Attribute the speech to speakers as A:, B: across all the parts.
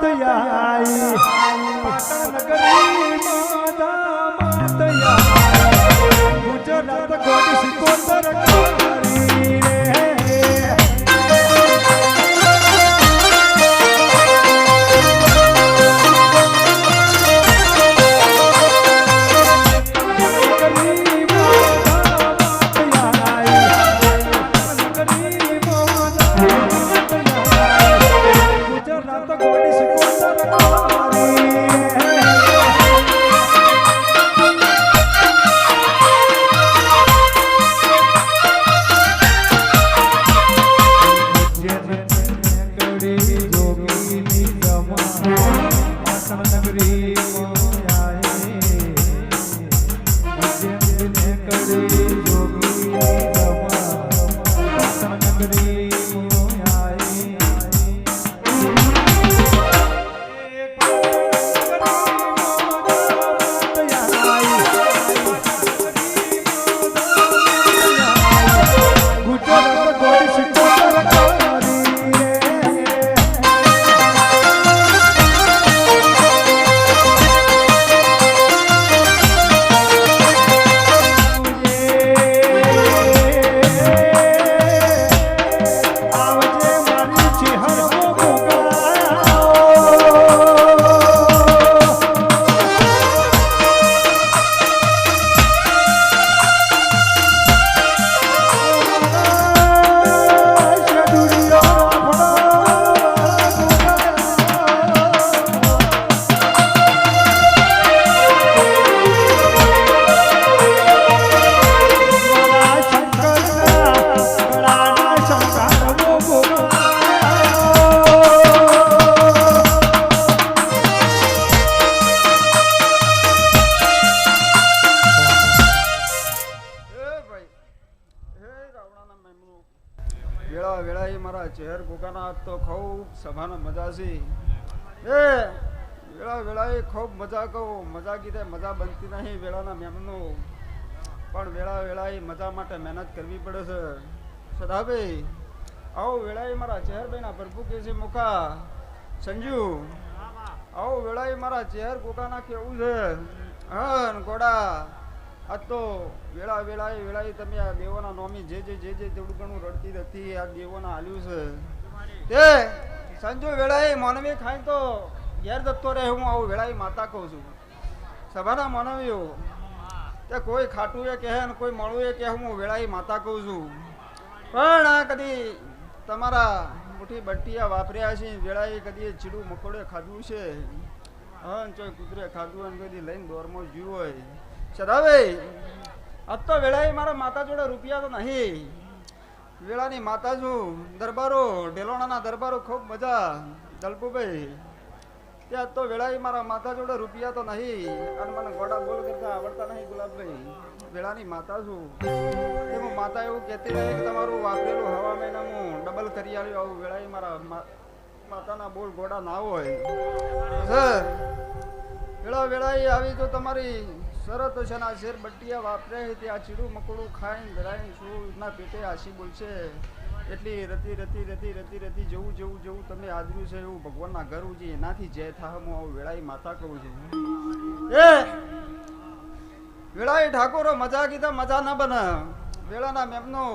A: માત આઈ પાટણ નગરી માત આઈ ગુજરાત ગોડી સિકોતર કરી રે
B: વેળા વેળા મારા ચહેર ભૂકાના તો ખૂબ સભાનો મજા છે એ વેળા વેળા ખૂબ મજા કહું મજા કીધે મજા બનતી નહીં વેળાના મેમનું પણ વેળા વેળા મજા માટે મહેનત કરવી પડે છે સદાભાઈ આવો વેળા મારા ચહેરભાઈના પ્રભુ કે છે મુખા સંજુ આવો વેળા મારા ચહેર ભૂકાના કેવું છે હા ગોડા આ તો વેળા વેળાએ તમે આ દેવોના નોમી જે થોડું ઘણું રડતી હતી આ દેવોના હાલ્યું છે તે સંજુ વેળાએ માનવી ખાઈ તો ઘેર જતો રહે હું આવું વેળાએ માતા કહું છું સભાના માનવીઓ તે કોઈ ખાટું એ કહે ને કોઈ મળું એ કહે હું વેળાએ માતા કહું છું પણ આ કદી તમારા મોટી બટ્ટીયા વાપર્યા છે વેળાએ કદી ચીડું મકોડે ખાધું છે હા ચોય કૂતરે ખાધું અને કદી લઈને દોરમાં જીવ હોય સદાભાઈ આજ તો વેળાએ મારા માતા જોડે રૂપિયા તો નહીં વેળાની માતા છું દરબારો ઢેલોણાના દરબારો ખૂબ મજા દલપુભાઈ ત્યાં તો વેળાએ મારા માતા જોડે રૂપિયા તો નહીં અને મને ગોડા બોલ કરતા આવડતા નહીં ગુલાબભાઈ વેળાની માતા છું એમાં માતા એવું કહેતી રહે કે તમારું વાપરેલું હવા મહિના હું ડબલ કરી આવ્યું આવું વેળાએ મારા માતાના બોલ ગોડા ના હોય સર વેળાએ આવી તો તમારી શરત છે ના શેર બટ્ટિયા વાપરે ત્યાં ચીડું મકોડું ખાઈને ધરાઈને શું ના પેટે આશી બોલશે એટલી રતી જેવું તમે આદર્યું છે એવું ભગવાનના ઘર ઉજી એનાથી જય થા હું આવું વેળાએ માતા કહું છું એ વેળાએ ઠાકોરો મજા કીધા મજા ન બને વેળાના મેમનો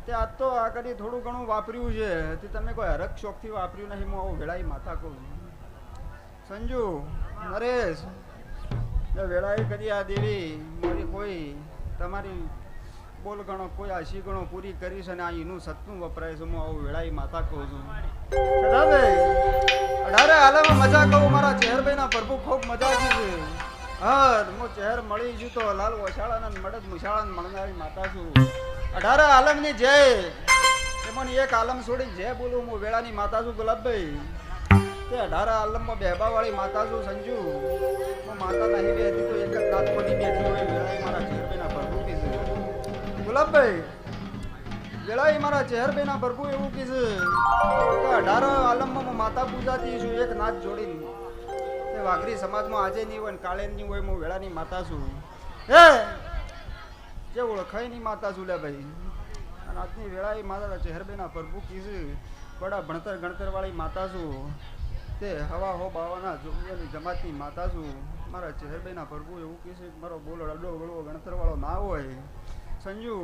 B: તે આજ તો આ કદી થોડું ઘણું વાપર્યું છે તે તમે કોઈ હરક શોખથી વાપર્યું નહીં હું આવું વેળાએ માતા કહું છું સંજુ નરેશ વેળાએ કદી આ દેવી મારી કોઈ તમારી બોલ ગણો કોઈ આશી ગણો પૂરી કરીશ અને આ એનું સતનું વપરાય છે હું આવું વેળાએ માતા કહું છું અઢારે હાલમાં મજા કહું મારા ચહેરભાઈના પ્રભુ ખૂબ મજા છે હા હું ચહેર મળી છું તો લાલ ઓછાળા મડદ મુશાળા મળનારી માતા છું અઢારે આલમની જય એમાંની એક આલમ છોડી જય બોલું હું વેળાની માતા છું ગુલાબભાઈ તે 18 આલમમાં બેહબા વાળી માતા છું સંજુ હું માતા નહીં બેહતી તો એક જ રાત કોની બેઠી હોય વેળાએ મારા ચહેરભાઈના પ્રભુ કીધું ગુલાબભાઈ વેળાએ મારા ચહેરભાઈના પ્રભુ એવું કીધું કે 18 આલમમાં હું માતા પૂજાતી છું એક નાચ જોડીને તે વાઘરી સમાજમાં આજે નહીં હોય ને કાલે નહીં હોય હું વેળાની માતા છું હે જે ઓળખાયની માતા છું લે ભાઈ અને આજની વેળાએ મારા ચહેરભાઈના પ્રભુ કીધું બડા ભણતર ગણતર વાળી માતા છું તે હવા હો બાવાના જોગીઓની જમાતની માતા છું. મારા ચહેરભાઈના પ્રભુ એવું કહે છે કે મારો બોલ અડો ગળવો ગણતરવાળો ના હોય. સંજુ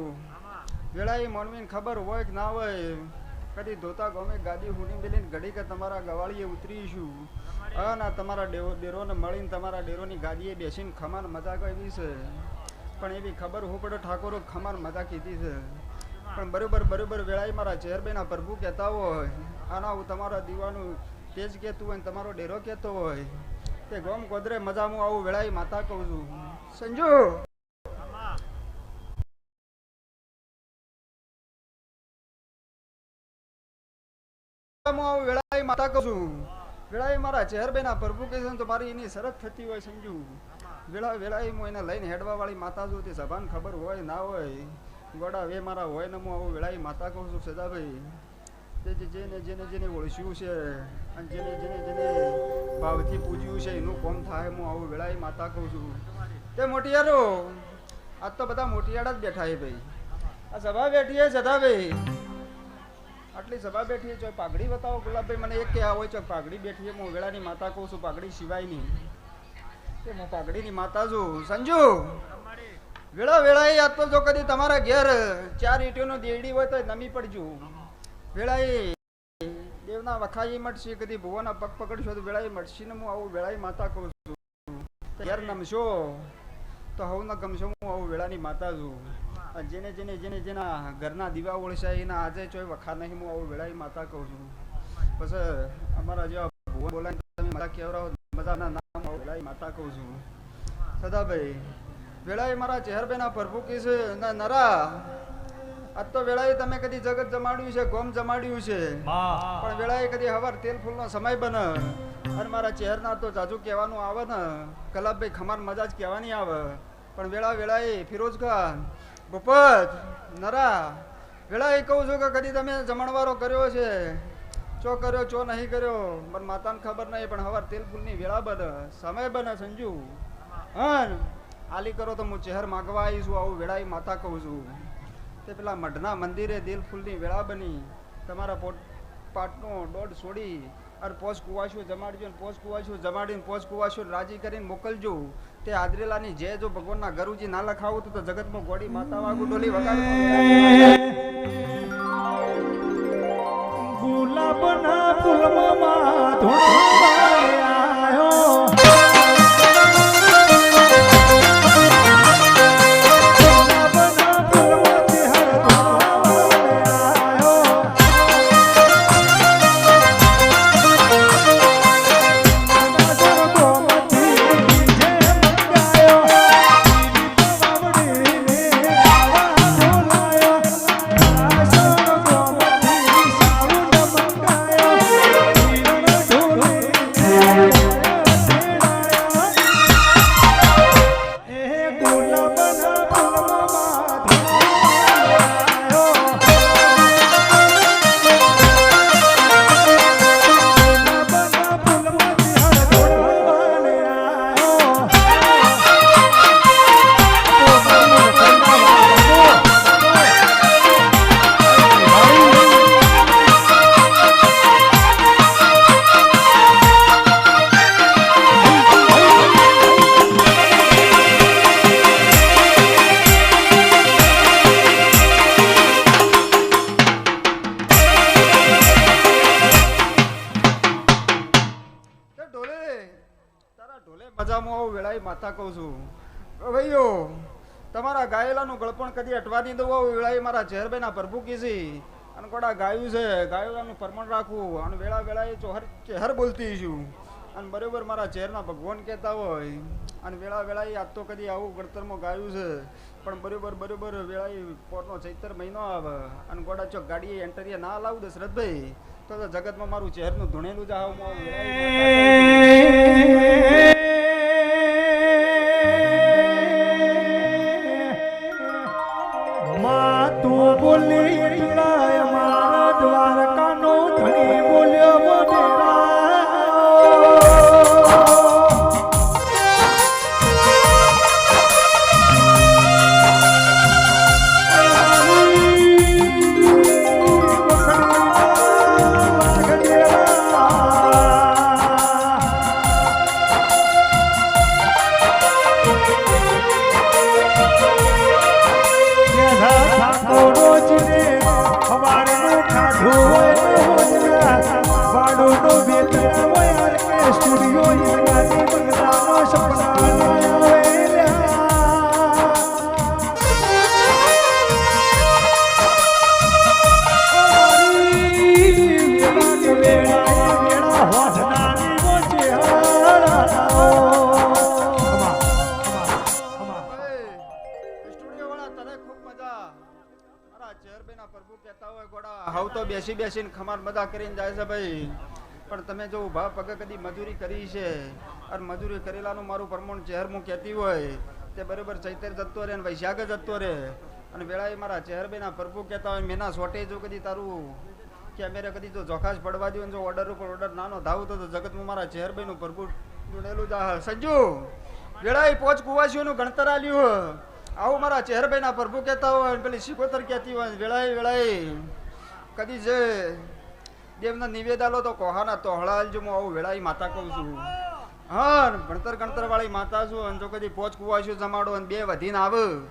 B: વેળાએ માનવીને ખબર હોય કે ના હોય, કદી ધોતા ગમે ગાદી હુડી મેલીને ઘડી કે તમારા ગવાળીએ ઉતરીશું અને તમારા ડેરોને મળીને તમારા ડેરોની ગાદીએ બેસીને ખમાન મજા કરી છે. પણ એવી ખબર હું પડે ઠાકોરો ખમાન મજા કીધી છે. પણ બરોબર વેળાએ મારા ચહેરભાઈના પ્રભુ કહેતા હોય આના હું તમારા દીવાનું તેજ કહેતું હોય ને તમારો ડેરો કહેતો હોય તે ગોમ ગોદરે મજા હું આવું વેળાએ માતા કહું છું. સંજુ આવું વેળાએ માતા કહું છું. વેળાએ મારા ચહેરભાઈના પ્રભુ કહે છે તો મારી એની શરત થતી હોય. સંજુ વેળાએ હું એને લઈને હેડવા વાળી માતા છું. તે સભાને ખબર હોય ના હોય ગોડા વે મારા હોય ને હું આવું વેળાએ માતા કહું છું. સદાભાઈ તે જેને ઓળખ્યું છે અને જેને ભાવથી પૂજ્યું છે એનું કોમ થાય. હું આવું વેળાએ માતા કહું છું. તે મોટિયારો આજ તો બધા મોટિયાળા જ બેઠા છે ભાઈ. આ સભા બેઠી છે સદાભાઈ, આટલી સભા બેઠી છે. પાઘડી બતાવો ગુલાબભાઈ, મને એક કે હોય છે પાઘડી બેઠી છે. હું વેળાની માતા કહું છું. પાઘડી સિવાયની તે હું પાઘડીની માતા છું. સંજુ વેળાએ આજ તો જો કદી તમારા ઘેર 4 ઈંટોનો દેડી હોય તો નમી પડજો. વેળાએ દેવના વખાઈ મટશે, કદી ભુવાના પગ પકડશો તો વેળાએ મટશે ને હું આવું વેળાએ માતા કહું છું. ઘેર નમશો તો હવ ન ગમશો. હું આવું વેળાની માતા છું. જેના ઘરના દીવા ઓળશાય એના આજે ચોય વખા નહીં. હું આવું વેળાએ માતા કહું છું. પછી અમારા જેવા ભુવન બોલાય તમે મજા કેવરાવો મજાના નામ વેળાએ માતા કહું છું. સદાભાઈ વેળાએ મારા ચહેરભાઈના પ્રભુ કહે છે નરા આજ તો વેળાએ તમે કદી જગત જમાડ્યું છે, ગોમ જમાડ્યું છે, પણ વેળાએ કદી હવાર તેલ ફૂલનો સમય બને અને મારા ચહેરના તો જાજુ કહેવાનું આવે ને કલાબભાઈ ખમાર મજા જ કહેવાની આવે. પણ વેળાએ ફિરોજ ખાન ભૂપત નરા વેળાએ કહું છું કે કદી તમે જમણવારો કર્યો છે, ચો કર્યો ચો નહીં કર્યો મને માતાને ખબર નહીં, પણ હવાર તેલ ફૂલની વેળા બને સમય બને. સંજુ હન આલી કરો તો હું ચહેર માગવા આવી છું. આવું વેળાએ માતા કહું છું. તે પેલા મઢના મંદિરે દિલ ફૂલની વેળા બની તમારા પાટનો દોડ છોડી અને પોસ કુવાશો જમાડજો ને પોસ કુવાશો જમાડીને પોસ કુવાશો રાજી કરીને મોકલજો. તે આદરેલાની જે જો ભગવાનના ગરુજી ના લખાવું તો જગતમાં ગોડી માતા વાગુ ડોલી વગાડવા
A: ગુલાબના ફૂલમાં ધોળાયો
B: માતા કહું છું. ભાઈઓ તમારા ગાયેલાનું ગળપણ કદી અટવાની દો. વેળાએ મારા ચહેરભાઈના પ્રભુ કીધી અને કોડા ગાયું છે ગાયેલાનું પરમણ રાખવું અને વેળાએ ચહેર બોલતી છું અને બરોબર મારા ચહેરના ભગવાન કહેતા હોય અને વેળાએ આજ તો કદી આવું ગળતરમાં ગાયું છે. પણ બરોબર વેળાએ પોરનો ચૈતર મહિનો આવે અને ગોડા ચોક ગાડીએ એન્ટરીએ ના લાવું દશરથભાઈ તો જગતમાં મારું ચહેરનું ધૂણેલું જ આવું. તું બોલી મારા દ્વારકાનો ધણી બોલ્યો
A: નો વેતરા હોય આર કે સ્ટુડિયો ઈરગાજી બંગલાનો સપના ન આવે
B: સ્ટુડિયો વાળા તને ખૂબ મજા મારા ચેહરભાઈના પ્રભુ કહેતા હોય ગોડા હાવ તો બેસી બેસીને ખમાર મજા કરીને જાય છે ભાઈ પણ તમે જો ઉભા પગે કદી મજૂરી કરી છે અને મજૂરી કરેલાનું મારું પ્રમાણ ચેહરમું કહેતી હોય તે બરોબર ચૈતર જતો રહે અને વૈશાખ જતો રહે અને વેળાએ મારા ચેહરભાઈના પ્રભુ કહેતા હોય મેના સોટે જો કદી તારું કે મેરે કદી જો જોખાશ પડવા દઉં જો ઓર્ડર ઉપર ઓર્ડર નાનો ધાવું તો જગતમાં મારા ચેહરભાઈનું પ્રભુ જોડેલું જા સંજુ વેળાએ પોચ કુવાસીઓનું ગણતર આલ્યું આવું મારા ચેહરભાઈના પ્રભુ કહેતા હોય પેલી શિકોતર કહેતી હોય વેળાએ કદી જે દેવના નિવેદ આલો તો કોહાના તોહળા આલજો હું આવું વેળાએ માતા કહું છું હા ગણતર વાળી માતા છું અને જો કદી પોચ કુવાસીઓ જમાડો અને બે વધીને આવે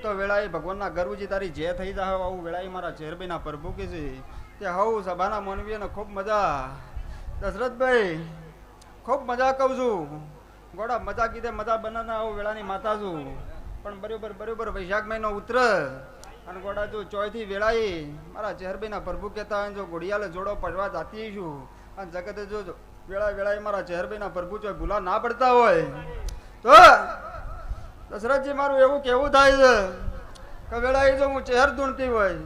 B: તો વેળાએ ભગવાનના ગરુજી તારી જે થઈ જાય આવું વેળાએ મારા ચેહરભાઈના પ્રભુ કે છે તે હવ સભાના મોનવીને ખૂબ મજા દશરથભાઈ ખૂબ મજા કહું છું ગોડા મજા કીધે મજા બનાના આવું વેળાની માતા છું પણ બરોબર વૈશાખ મહિનો ઉતર અને ગોડા જો ચોયથી વેળાએ મારા ચેહરભાઈના પ્રભુ કહેતા હોય જો ઘોડિયાલે જોડો પડવા જાતી છું અને જગતે જો વેળાએ મારા ચેહરભાઈના પ્રભુ જો ભૂલા ના પડતા હોય તો દશરથજી મારું એવું કેવું થાય છે કે વેળાએ જો હું ચેહર ધૂણતી હોય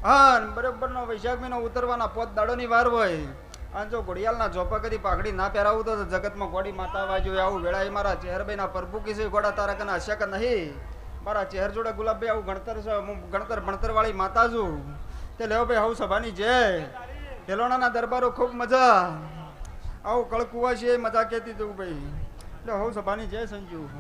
B: હા બરોબરનો વૈશાખ મહિનો ઉતરવાના પોત દાડોની વાર હોય અને જો ઘોડિયાલના ઝોપા કદી પાઘડી ના પહેરાવું તો જગતમાં ગોડી માતા વાજો આવું વેળાએ મારા ચેહરભાઈના પ્રભુ કીધું ગોડા તારા કના હશે કે નહીં મારા ચેહર જોડે ગુલાબભાઈ આવું ગણતર છે હું ભણતર વાળી માતા છું તે લેવો ભાઈ આવું સભાની જય ઢેલોણાના દરબારો ખૂબ મજા આવું કળકુવા છે મજા કહેતી જવું ભાઈ એટલે હું સભાની જય સંજુ